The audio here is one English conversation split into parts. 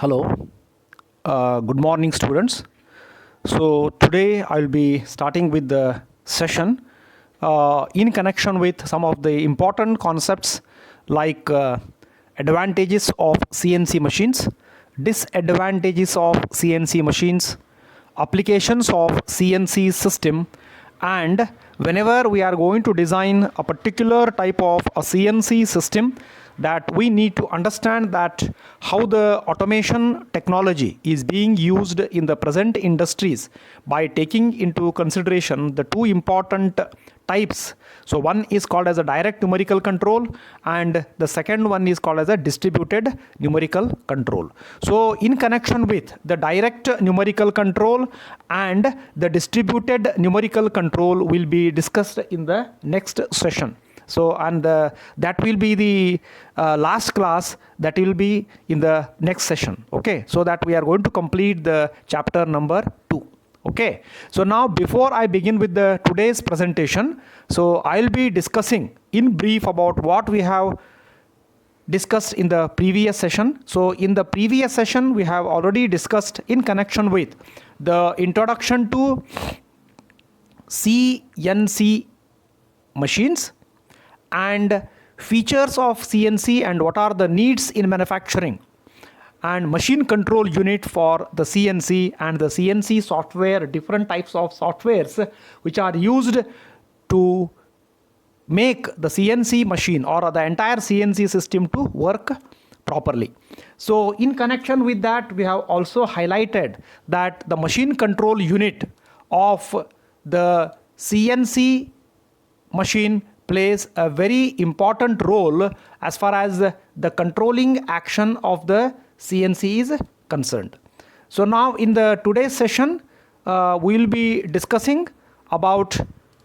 Hello, good morning, students. So today I'll be starting with the session in connection with some of the important concepts like advantages of CNC machines, disadvantages of CNC machines, applications of CNC system, and whenever we are going to design a particular type of a CNC system, that we need to understand that how the automation technology is being used in the present industries by taking into consideration the two important types. So one is called as a direct numerical control and the second one is called as a distributed numerical control. So in connection with the direct numerical control and the distributed numerical control will be discussed in the next session. So that will be the last class that will be in the next session. Okay, so that we are going to complete the chapter number 2. Okay, so now before I begin with the today's presentation, so I'll be discussing in brief about what we have discussed in the previous session. So in the previous session we have already discussed in connection with the introduction to CNC machines and features of CNC and what are the needs in manufacturing, and machine control unit for the CNC and the CNC software, different types of softwares which are used to make the CNC machine or the entire CNC system to work properly. So in connection with that, we have also highlighted that the machine control unit of the CNC machine plays a very important role as far as the controlling action of the CNC is concerned. So now in the today's session we will be discussing about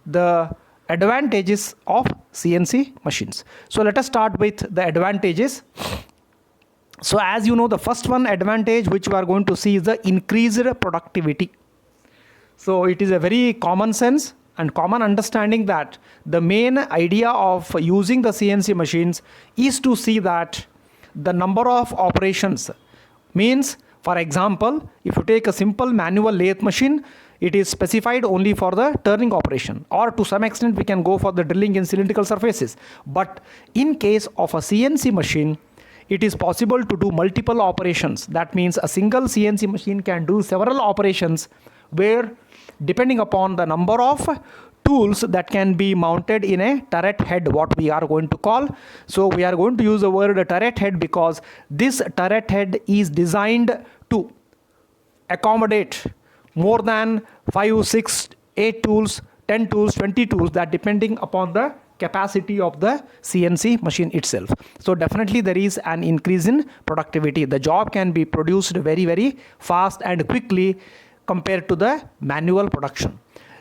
the advantages of CNC machines. So let us start with the advantages. So as you know, the first one advantage which we are going to see is the increased productivity. So it is a very common sense and common understanding that the main idea of using the CNC machines is to see that the number of operations means, for example, if you take a simple manual lathe machine, it is specified only for the turning operation, or to some extent we can go for the drilling in cylindrical surfaces. But in case of a CNC machine, it is possible to do multiple operations. That means a single CNC machine can do several operations where, depending upon the number of tools that can be mounted in a turret head, what we are going to call. So we are going to use the word turret head because this turret head is designed to accommodate more than 5, 6, 8 tools, 10 tools, 20 tools, that depending upon the capacity of the CNC machine itself. So definitely there is an increase in productivity. The job can be produced very, very fast and quickly compared to the manual production.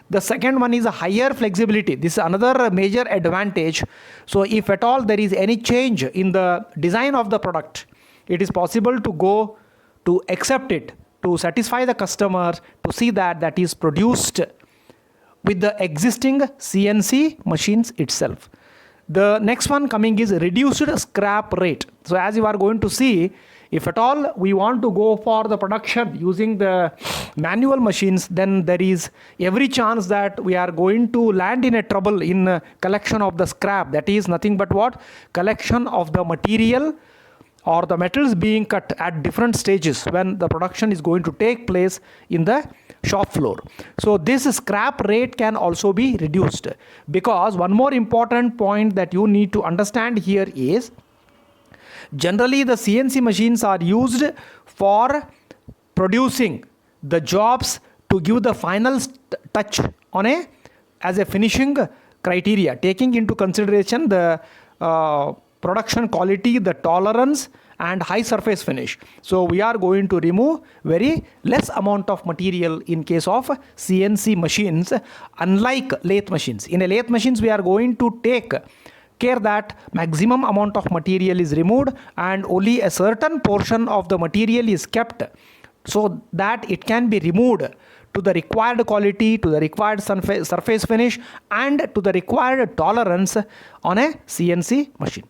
The second one is a higher flexibility. This is another major advantage. So if at all there is any change in the design of the product, it is possible to go to accept it, to satisfy the customer, to see that that is produced with the existing CNC machines itself. The next one coming is reduced scrap rate. So as you are going to see, if at all we want to go for the production using the manual machines, then there is every chance that we are going to land in a trouble in collection of the scrap. That is nothing but what? Collection of the material or the metals being cut at different stages when the production is going to take place in the shop floor. So this scrap rate can also be reduced, because one more important point that you need to understand here is, generally the CNC machines are used for producing the jobs to give the final touch on as a finishing criteria, taking into consideration the production quality, the tolerance and high surface finish. So we are going to remove very less amount of material in case of CNC machines, unlike lathe machines. In a lathe machines we are going to take care that maximum amount of material is removed and only a certain portion of the material is kept so that it can be removed to the required quality, to the required surface finish and to the required tolerance on a CNC machine.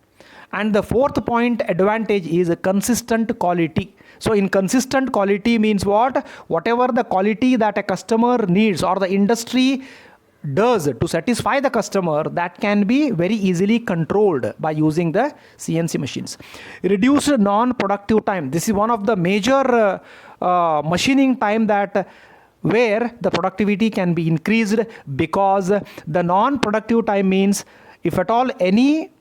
And the fourth point advantage is a consistent quality. So in consistent quality means what? Whatever the quality that a customer needs or the industry does to satisfy the customer, that can be very easily controlled by using the CNC machines. Reduced non-productive time. This is one of the major machining time that where the productivity can be increased, because the non-productive time means if at all any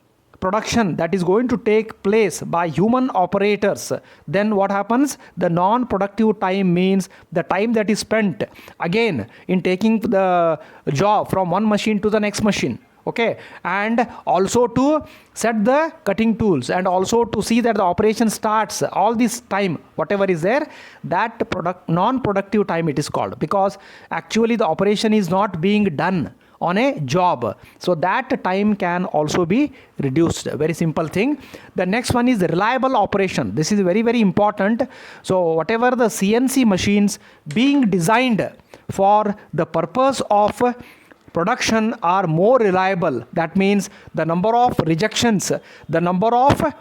production that is going to take place by human operators, then what happens? The non-productive time means the time that is spent again in taking the job from one machine to the next machine. Okay, and also to set the cutting tools and also to see that the operation starts, all this time whatever is there, that non-productive time it is called, because actually the operation is not being done on a job, so that time can also be reduced. Very simple thing. The next one is reliable operation. This is very, very important. So whatever the CNC machines being designed for the purpose of production are more reliable. That means the number of rejections, the number of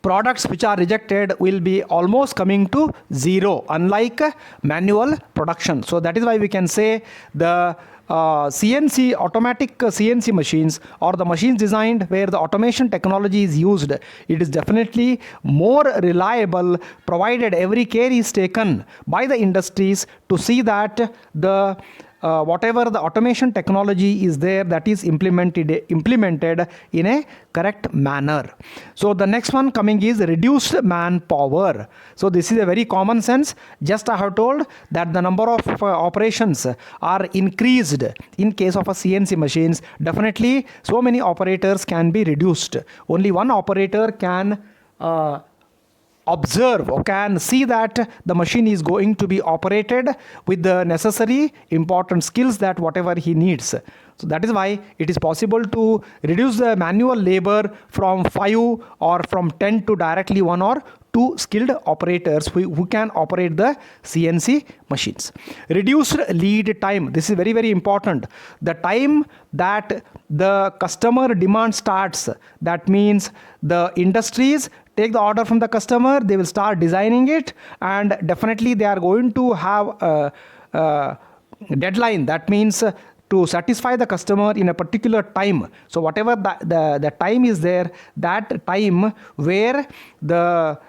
products which are rejected will be almost coming to zero, unlike manual production. So that is why we can say the CNC, automatic CNC machines, or the machines designed where the automation technology is used, it is definitely more reliable, provided every care is taken by the industries to see that the whatever the automation technology is there, that is implemented in a correct manner. So the next one coming is reduced manpower. So this is a very common sense. Just I have told that the number of operations are increased in case of a CNC machines. Definitely so many operators can be reduced. Only one operator can observe or can see that the machine is going to be operated with the necessary important skills that whatever he needs. So that is why it is possible to reduce the manual labor from 5 or from 10 to directly 1 or 2 skilled operators who can operate the CNC machines. Reduced lead time. This is very, very important. The time that the customer demand starts, that means the industries take the order from the customer, they will start designing it, and definitely they are going to have a deadline. That means to satisfy the customer in a particular time. So whatever the time is there, that time where the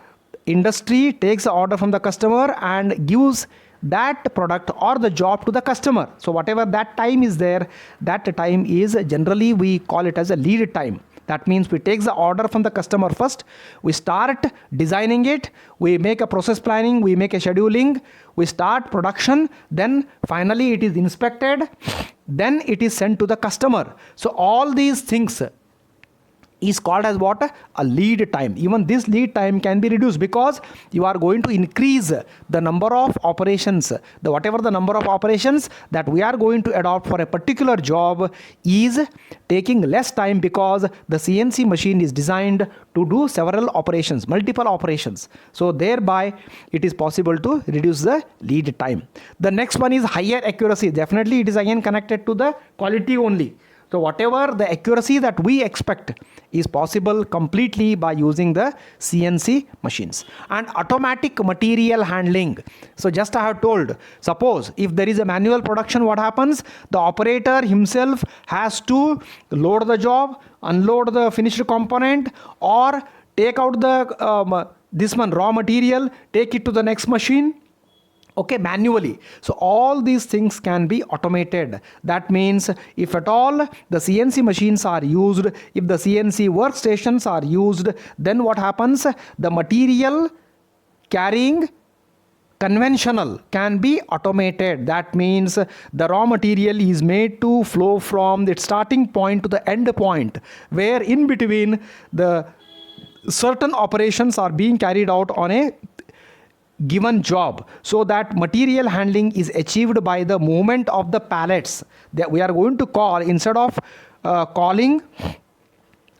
industry takes the order from the customer and gives that product or the job to the customer. So whatever that time is there, that time is generally we call it as a lead time. That means we take the order from the customer first, we start designing it, we make a process planning, we make a scheduling, we start production, then finally it is inspected, then it is sent to the customer. So all these things is called as what? A lead time. Even this lead time can be reduced because you are going to increase the number of operations. Whatever the number of operations that we are going to adopt for a particular job is taking less time, because the CNC machine is designed to do several operations, multiple operations. So thereby it is possible to reduce the lead time. The next one is higher accuracy. Definitely it is again connected to the quality only. So whatever the accuracy that we expect is possible completely by using the CNC machines. And automatic material handling. So just I have told, suppose if there is a manual production, what happens? The operator himself has to load the job, unload the finished component, or take out the this one raw material, take it to the next machine. Okay, manually. So all these things can be automated. That means if at all the CNC machines are used, if the CNC workstations are used, then what happens? The material carrying conventional can be automated. That means the raw material is made to flow from its starting point to the end point, where in between the certain operations are being carried out on a given job. So that material handling is achieved by the movement of the pallets that we are going to call, instead of calling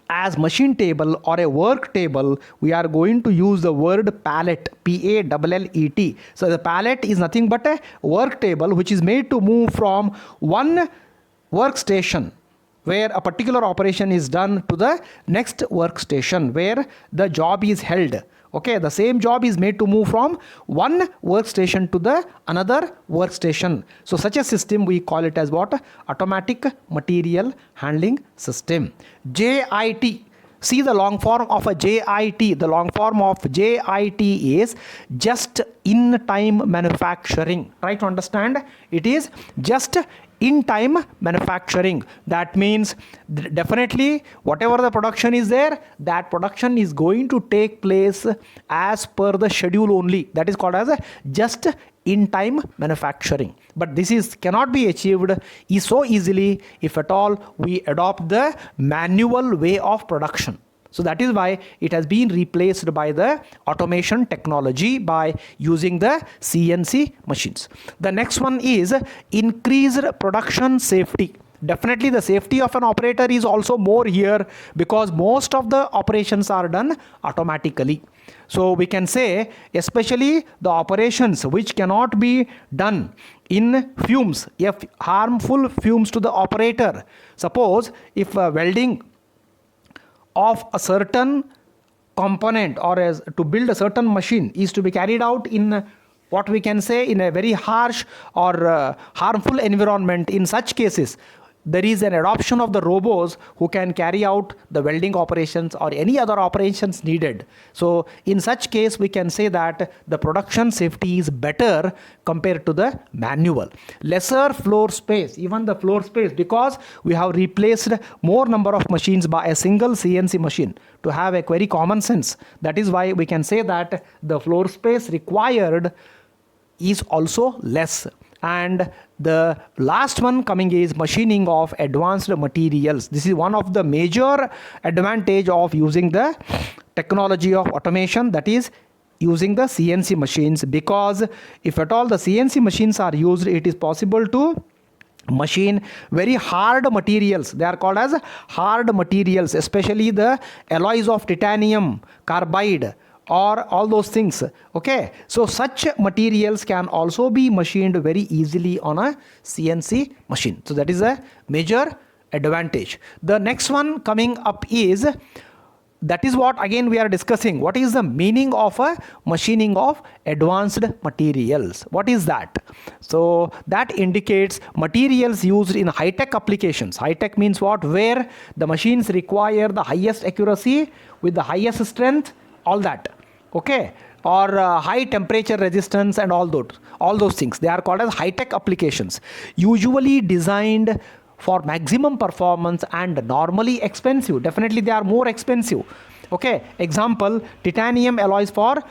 as machine table or a work table, we are going to use the word pallet, Pallet. So the pallet is nothing but a work table which is made to move from one workstation where a particular operation is done to the next workstation where the job is held. Okay, the same job is made to move from one workstation to the another workstation. So such a system we call it as what? Automatic material handling system. JIT. See the long form of a JIT. The long form of JIT is just in time manufacturing. Try to understand. It is just in time manufacturing. That means definitely whatever the production is there, that production is going to take place as per the schedule only. That is called as a just in time manufacturing. But this is cannot be achieved so easily if at all we adopt the manual way of production. So that is why it has been replaced by the automation technology by using the CNC machines. The next one is increased production safety. Definitely the safety of an operator is also more here because most of the operations are done automatically. So we can say especially the operations which cannot be done in fumes, if harmful fumes to the operator. Suppose if welding of a certain component or as to build a certain machine is to be carried out in what we can say in a very harsh or harmful environment, in such cases there is an adoption of the robots who can carry out the welding operations or any other operations needed. So in such case we can say that the production safety is better compared to the manual. Lesser floor space, even the floor space, because we have replaced more number of machines by a single CNC machine to have a very common sense. That is why we can say that the floor space required is also less. And the last one coming is machining of advanced materials. This is one of the major advantage of using the technology of automation, that is using the CNC machines, because if at all the CNC machines are used, it is possible to machine very hard materials. They are called as hard materials, especially the alloys of titanium, carbide, or all those things. Okay, so such materials can also be machined very easily on a CNC machine. So that is a major advantage. The next one coming up is, that is what again we are discussing, what is the meaning of a machining of advanced materials. What is that? So that indicates materials used in high-tech applications. High-tech means what? Where the machines require the highest accuracy with the highest strength, all that. Okay, or high temperature resistance and all those things. They are called as high-tech applications, usually designed for maximum performance and normally expensive. Definitely they are more expensive. Okay, example, titanium alloys for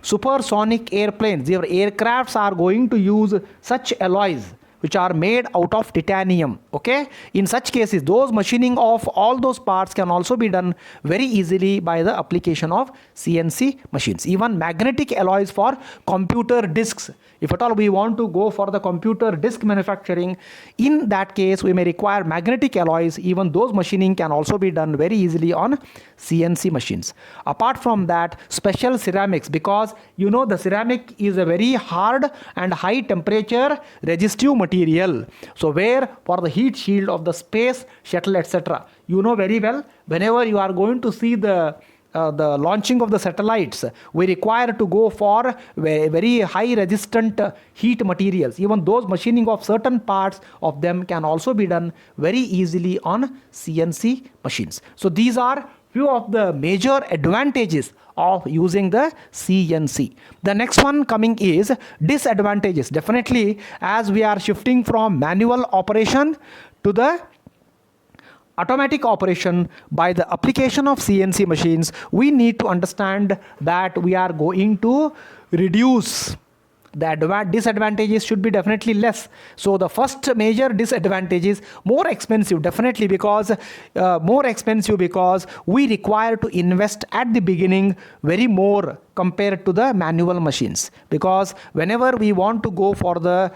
supersonic airplanes. Their aircrafts are going to use such alloys which are made out of titanium. Okay, in such cases those machining of all those parts can also be done very easily by the application of CNC machines. Even magnetic alloys for computer disks, if at all we want to go for the computer disk manufacturing, in that case we may require magnetic alloys. Even those machining can also be done very easily on CNC machines. Apart from that, special ceramics, because you know the ceramic is a very hard and high temperature resistive material. So where for the heat shield of the space shuttle, etc., you know very well, whenever you are going to see the launching of the satellites, we require to go for very high resistant heat materials. Even those machining of certain parts of them can also be done very easily on CNC machines. So these are few of the major advantages of using the CNC. The next one coming is disadvantages. Definitely, as we are shifting from manual operation to the automatic operation by the application of CNC machines, we need to understand that we are going to reduce the disadvantages should be definitely less. So the first major disadvantage is more expensive, definitely, because more expensive because we require to invest at the beginning very more compared to the manual machines. Because whenever we want to go for the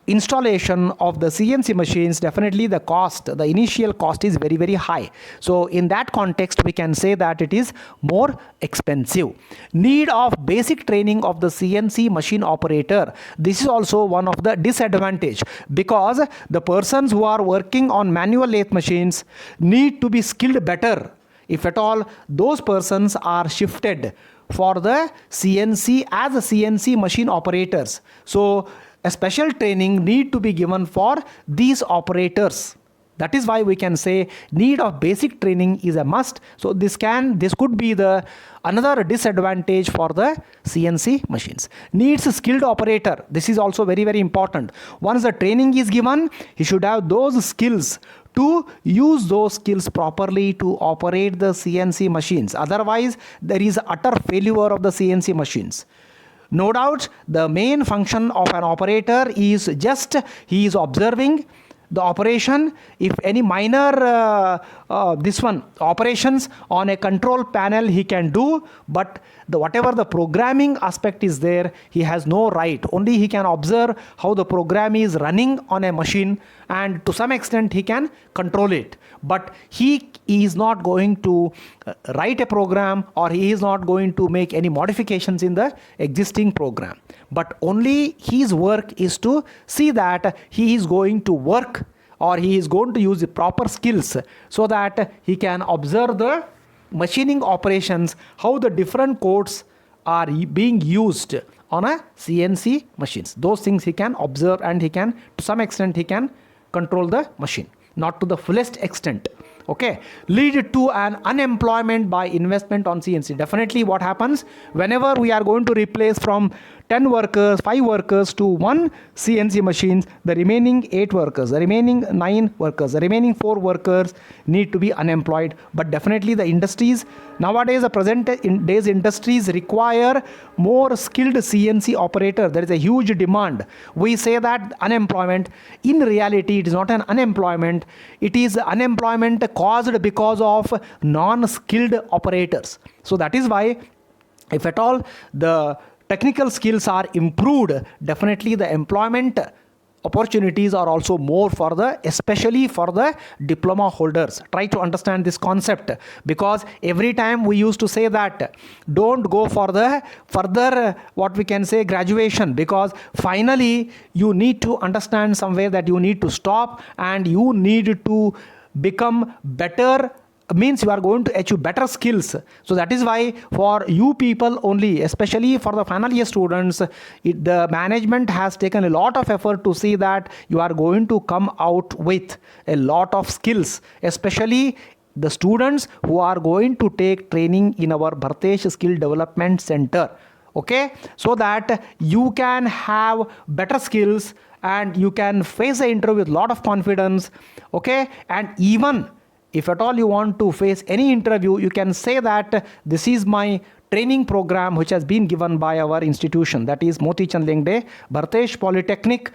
installation of the CNC machines, definitely the cost, the initial cost is very, very high. So in that context, we can say that it is more expensive. Need of basic training of the CNC machine operator. This is also one of the disadvantage, because the persons who are working on manual lathe machines need to be skilled better. If at all those persons are shifted for the CNC as a CNC machine operators, so a special training need to be given for these operators. That is why we can say need of basic training is a must. So this could be the another disadvantage for the CNC machines. Needs a skilled operator. This is also very, very important. Once the training is given, he should have those skills to use those skills properly to operate the CNC machines. Otherwise, there is utter failure of the CNC machines. No doubt, the main function of an operator is just he is observing the operation. If any minor operations on a control panel he can do, but whatever the programming aspect is there, he has no right. Only he can observe how the program is running on a machine, and to some extent he can control it. But he is not going to write a program, or he is not going to make any modifications in the existing program. But only his work is to see that he is going to work, or he is going to use the proper skills, so that he can observe the machining operations, how the different codes are being used on a CNC machines. Those things he can observe, and he can, to some extent, he can control the machine, not to the fullest extent. Okay, lead to an unemployment by investment on CNC. Definitely what happens whenever we are going to replace from 10 workers, 5 workers to 1 CNC machines, the remaining 8 workers, the remaining 9 workers, the remaining 4 workers need to be unemployed. But definitely the industries, nowadays the present days industries require more skilled CNC operator. There is a huge demand. We say that unemployment, in reality it is not an unemployment, it is unemployment caused because of non-skilled operators. So that is why, if at all the technical skills are improved, definitely the employment opportunities are also more for especially for the diploma holders. Try to understand this concept, because every time we used to say that don't go for the further what we can say graduation, because finally you need to understand somewhere that you need to stop, and you need to become better, means you are going to achieve better skills. So that is why for you people only, especially for the final year students, the management has taken a lot of effort to see that you are going to come out with a lot of skills, especially the students who are going to take training in our Bhartesh Skill Development Center. Okay, so that you can have better skills and you can face the interview with a lot of confidence. Okay, and even if at all you want to face any interview, you can say that this is my training program which has been given by our institution, that is Moti Chand Lengde, Bhartesh Polytechnic,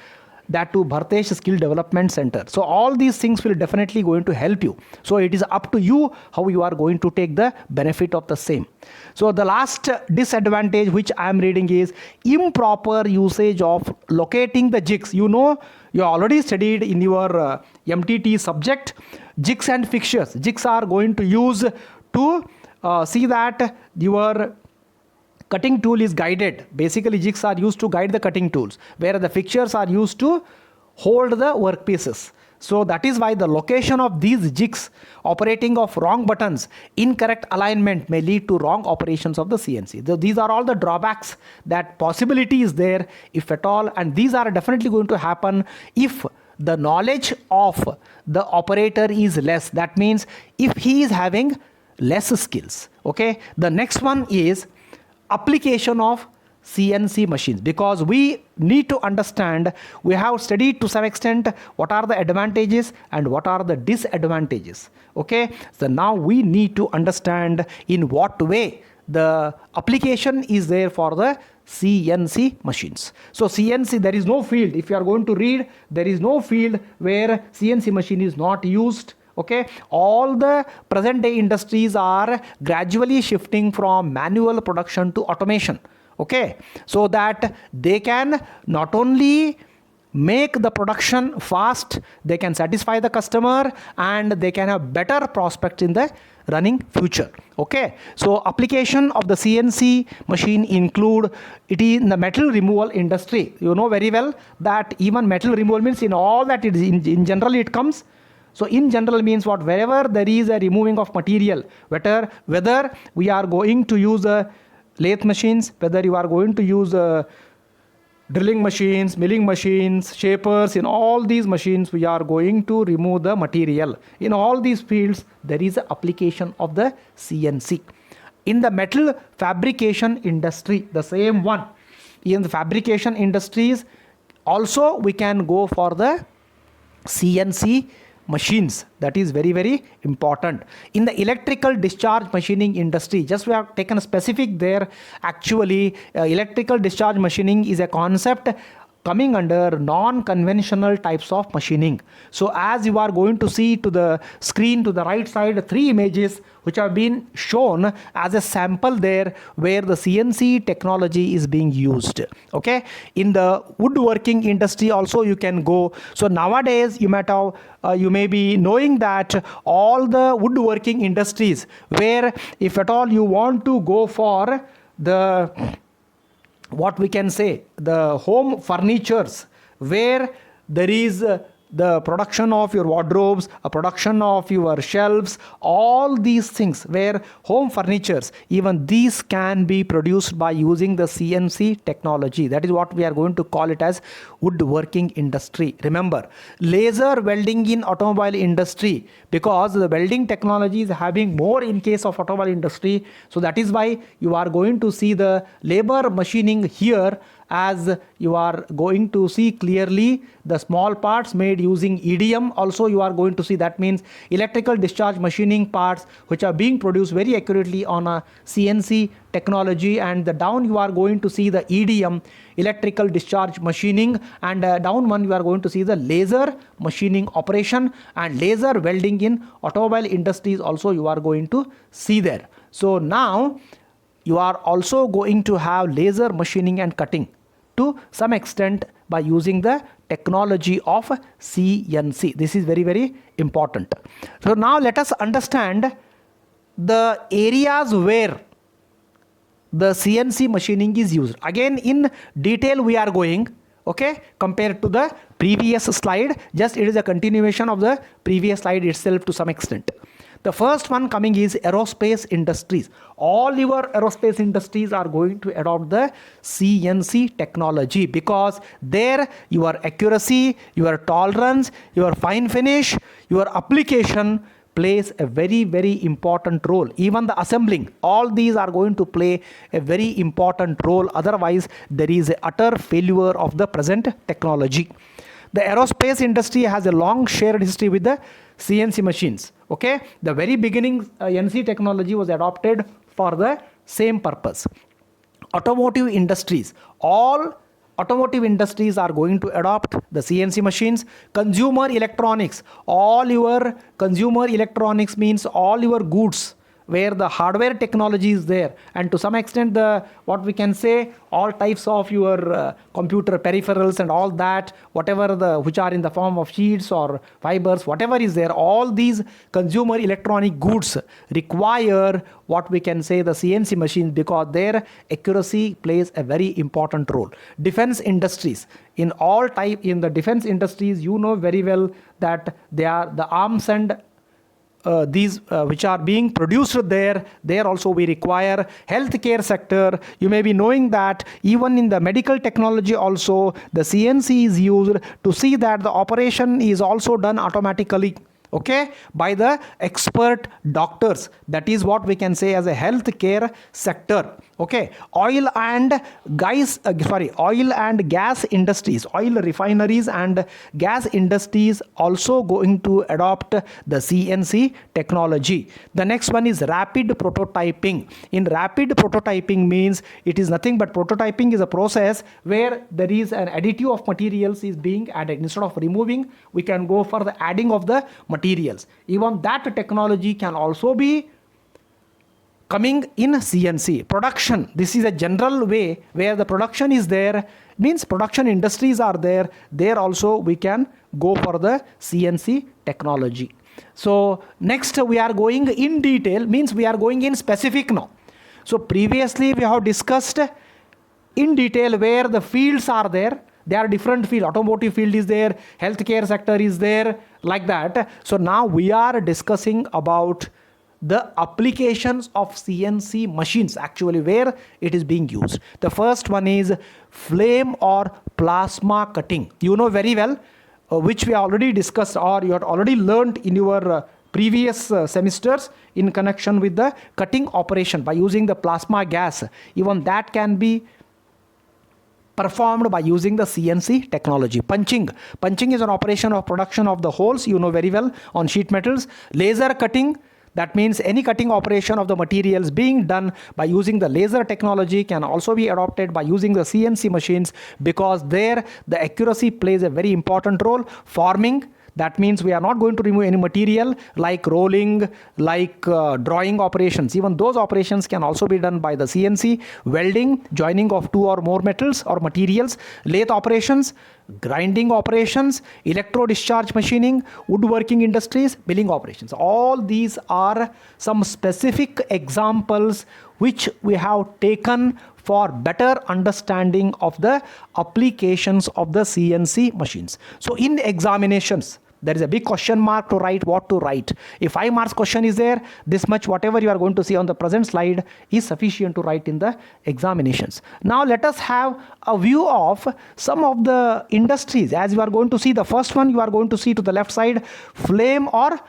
that to Bhartesh Skill Development Center. So all these things will definitely going to help you. So it is up to you how you are going to take the benefit of the same. So the last disadvantage which I am reading is improper usage of locating the jigs. You know, you already studied in your MTT subject jigs and fixtures. Jigs are going to use to see that your cutting tool is guided. Basically jigs are used to guide the cutting tools, where the fixtures are used to hold the workpieces. So that is why the location of these jigs, operating of wrong buttons, incorrect alignment may lead to wrong operations of the CNC. These are all the drawbacks, that possibility is there if at all, and these are definitely going to happen if the knowledge of the operator is less. That means if he is having less skills. Okay, the next one is application of CNC machines, because we need to understand, we have studied to some extent what are the advantages and what are the disadvantages. Okay, so now we need to understand in what way the application is there for the CNC machines. So CNC, there is no field, if you are going to read, there is no field where CNC machine is not used. Okay, all the present day industries are gradually shifting from manual production to automation. Okay, so that they can not only make the production fast, they can satisfy the customer, and they can have better prospects in the running future. Okay, so application of the CNC machine include it in the metal removal industry. You know very well that even metal removal means in all that it is in general it comes. So in general means what, wherever there is a removing of material, whether we are going to use lathe machines, whether you are going to use drilling machines, milling machines, shapers, in all these machines we are going to remove the material. In all these fields there is an application of the CNC. In the metal fabrication industry, the same one. In the fabrication industries also we can go for the CNC machines. That is very, very important. In the electrical discharge machining industry, just we have taken a specific there. Actually electrical discharge machining is a concept coming under non-conventional types of machining. So as you are going to see to the screen to the right side, 3 images which have been shown as a sample there where the CNC technology is being used. Okay, in the woodworking industry also you can go. So nowadays you may be knowing that all the woodworking industries where if at all you want to go for the what we can say the home furnitures where there is the production of your wardrobes, a production of your shelves, all these things where home furnitures, even these can be produced by using the CNC technology. That is what we are going to call it as woodworking industry. Remember, laser welding in automobile industry, because the welding technology is having more in case of automobile industry. So that is why you are going to see the labor machining here, as you are going to see clearly the small parts made using EDM. Also you are going to see, that means electrical discharge machining parts which are being produced very accurately on a CNC technology, and the down you are going to see the EDM, electrical discharge machining, and down one you are going to see the laser machining operation, and laser welding in automobile industries also you are going to see there. So now you are also going to have laser machining and cutting to some extent by using the technology of CNC. This is very, very important. So now let us understand the areas where the CNC machining is used. Again in detail we are going, okay, compared to the previous slide. Just it is a continuation of the previous slide itself to some extent. The first one coming is aerospace industries. All your aerospace industries are going to adopt the CNC technology, because there your accuracy, your tolerance, your fine finish, your application plays a very, very important role. Even the assembling, all these are going to play a very important role. Otherwise there is a utter failure of the present technology. The aerospace industry has a long shared history with the CNC machines. Okay, the very beginning NC technology was adopted for the same purpose. Automotive industries, all automotive industries are going to adopt the CNC machines. Consumer electronics, all your consumer electronics means all your goods where the hardware technology is there, and to some extent the what we can say all types of your computer peripherals and all that, whatever the which are in the form of sheets or fibers, whatever is there, all these consumer electronic goods require what we can say the CNC machines, because their accuracy plays a very important role. Defense industries, in the defense industries you know very well that they are the arms and these which are being produced there also we require. Healthcare sector, you may be knowing that even in the medical technology also the CNC is used to see that the operation is also done automatically, okay, by the expert doctors. That is what we can say as a healthcare sector. Okay, oil and gas industries, oil refineries and gas industries also going to adopt the CNC technology. The next one is rapid prototyping. In rapid prototyping means it is nothing but prototyping is a process where there is an additive of materials is being added. Instead of removing, we can go for the adding of the materials. Even that technology can also be coming in CNC production. This is a general way where the production is there, means production industries are there. There also we can go for the CNC technology. So next we are going in detail, means we are going in specific now. So previously we have discussed in detail where the fields are there. There are different fields. Automotive field is there, healthcare sector is there, like that. So now we are discussing about the applications of CNC machines, actually where it is being used. The first one is flame or plasma cutting. You know very well, which we already discussed or you had already learned in your previous semesters in connection with the cutting operation by using the plasma gas. Even that can be performed by using the CNC technology. Punching is an operation of production of the holes, you know very well, on sheet metals. Laser cutting, that means any cutting operation of the materials being done by using the laser technology can also be adopted by using the CNC machines, because there the accuracy plays a very important role. Forming, that means we are not going to remove any material, like rolling, like drawing operations. Even those operations can also be done by the CNC. Welding, joining of two or more metals or materials. Lathe operations, grinding operations, electro discharge machining, woodworking industries, milling operations. All these are some specific examples which we have taken for better understanding of the applications of the CNC machines. So in examinations, there is a big question mark to write what to write. If 5 marks question is there, this much whatever you are going to see on the present slide is sufficient to write in the examinations. Now let us have a view of some of the industries. As you are going to see, the first one you are going to see to the left side, flame or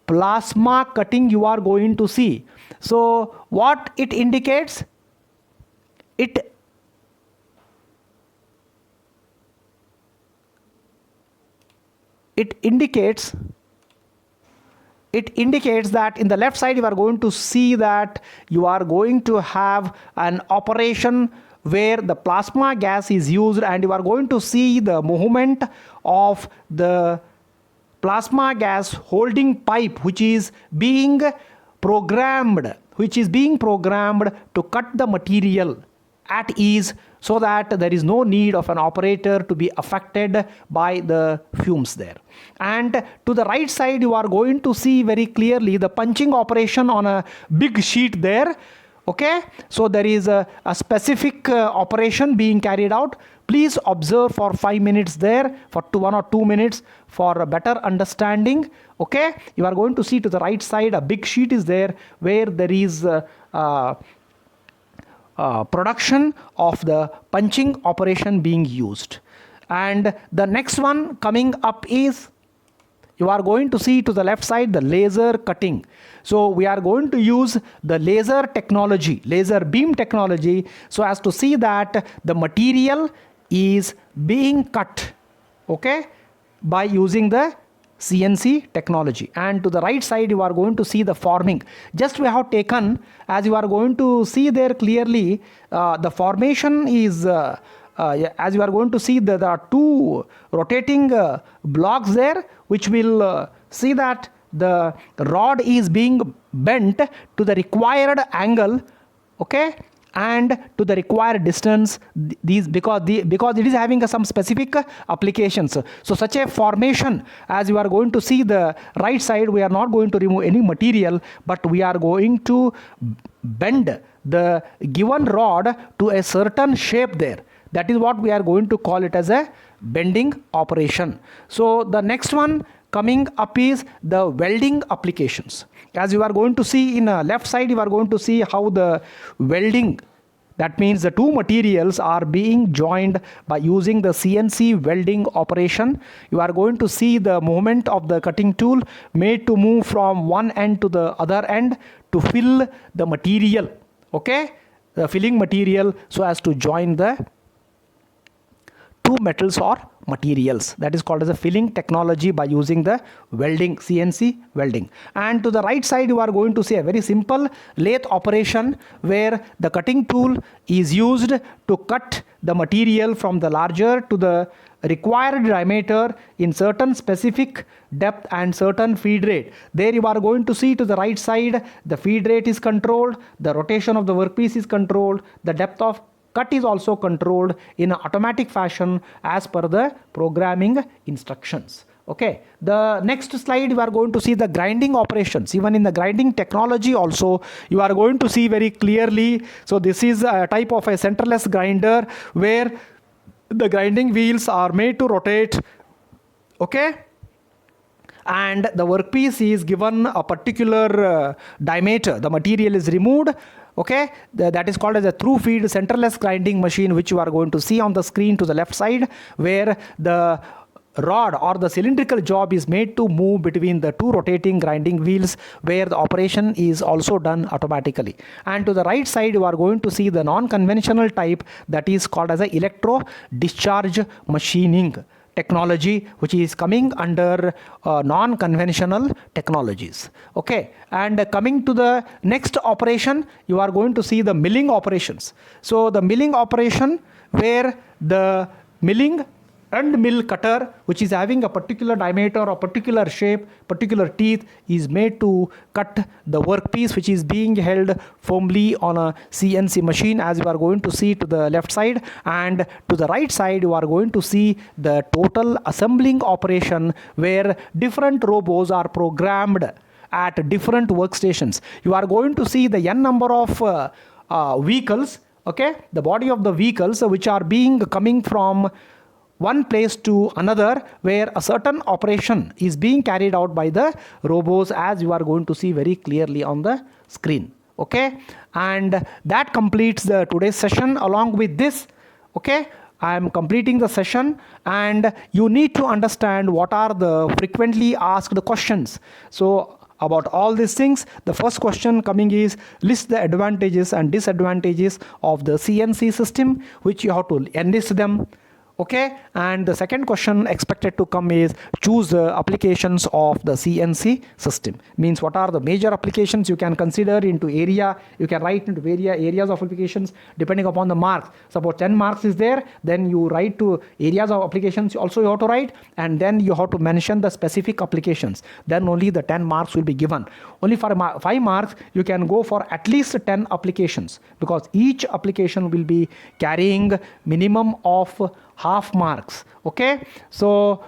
plasma cutting you are going to see. So what it indicates? It indicates that in the left side you are going to see that you are going to have an operation where the plasma gas is used, and you are going to see the movement of the plasma gas holding pipe which is being programmed to cut the material at ease, so that there is no need of an operator to be affected by the fumes there. And to the right side you are going to see very clearly the punching operation on a big sheet there. Okay, so there is a specific operation being carried out. Please observe for 5 minutes there, for 1 or 2 minutes, for a better understanding. Okay, you are going to see to the right side a big sheet is there where there is production of the punching operation being used. And the next one coming up is, you are going to see to the left side the laser cutting. So we are going to use the laser technology, laser beam technology, so as to see that the material is being cut, okay, by using the CNC technology. And to the right side you are going to see the forming. Just we have taken, as you are going to see there clearly, the formation is as you are going to see, there are two rotating blocks there, which will see that the rod is being bent to the required angle, okay, and to the required distance, these because it is having some specific applications. So such a formation, as you are going to see the right side, we are not going to remove any material, but we are going to bend the given rod to a certain shape there. That is what we are going to call it as a bending operation. So the next one coming up is the welding applications. As you are going to see in left side, you are going to see how the welding, that means the two materials are being joined by using the CNC welding operation. You are going to see the movement of the cutting tool made to move from one end to the other end to fill the material, okay, the filling material, so as to join the two metals or materials. That is called as a filling technology by using the welding, CNC welding. And to the right side you are going to see a very simple lathe operation where the cutting tool is used to cut the material from the larger to the required diameter in certain specific depth and certain feed rate. There you are going to see to the right side, the feed rate is controlled, the rotation of the workpiece is controlled, the depth of cut is also controlled in an automatic fashion as per the programming instructions. Okay, the next slide, you are going to see the grinding operations. Even in the grinding technology also, you are going to see very clearly. So this is a type of a centerless grinder where the grinding wheels are made to rotate. Okay, and the workpiece is given a particular diameter. The material is removed. Okay, that is called as a through feed centerless grinding machine, which you are going to see on the screen to the left side, where the rod or the cylindrical job is made to move between the two rotating grinding wheels, where the operation is also done automatically. And to the right side, you are going to see the non-conventional type, that is called as a electro discharge machining technology, which is coming under non-conventional technologies. Okay, and coming to the next operation, you are going to see the milling operations. So the milling operation, where the milling end mill cutter, which is having a particular diameter or particular shape, particular teeth, is made to cut the workpiece which is being held firmly on a CNC machine, as you are going to see to the left side. And to the right side, you are going to see the total assembling operation, where different robots are programmed at different workstations. You are going to see the n number of vehicles, okay, the body of the vehicles which are being coming from one place to another, where a certain operation is being carried out by the robots, as you are going to see very clearly on the screen. Okay, and that completes the today's session. Along with this, okay, I am completing the session, and you need to understand what are the frequently asked questions. So about all these things, the first question coming is, list the advantages and disadvantages of the CNC system, which you have to enlist them. Okay, and the second question expected to come is, choose the applications of the CNC system. Means what are the major applications you can consider into area. You can write into various areas of applications depending upon the marks. Suppose 10 marks is there, then you write to areas of applications also you have to write, and then you have to mention the specific applications. Then only the 10 marks will be given. Only for 5 marks you can go for at least 10 applications, because each application will be carrying minimum of half marks. Okay, so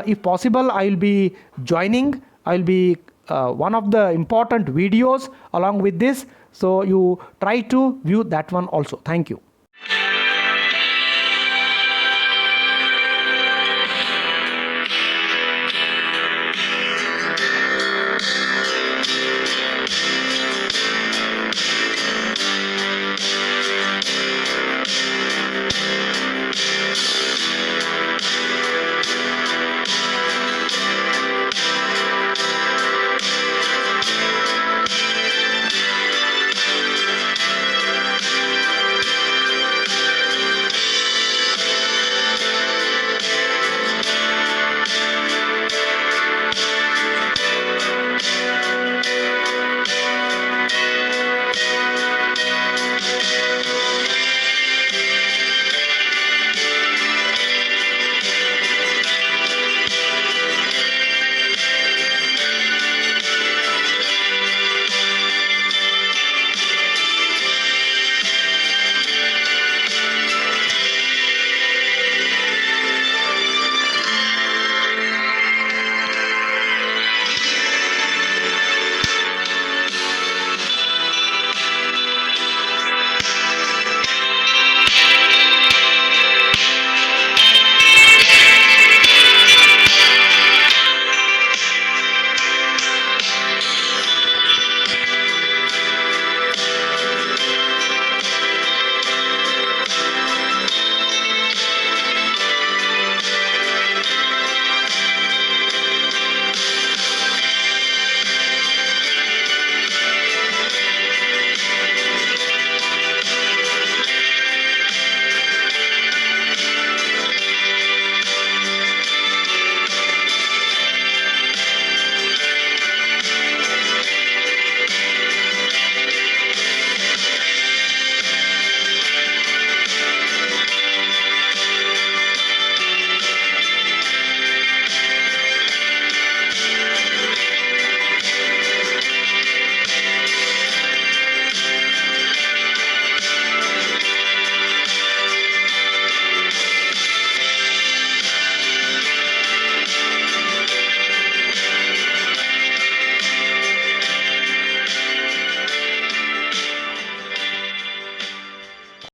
if possible, I will be joining, I will be one of the important videos along with this, so you try to view that one also. Thank you.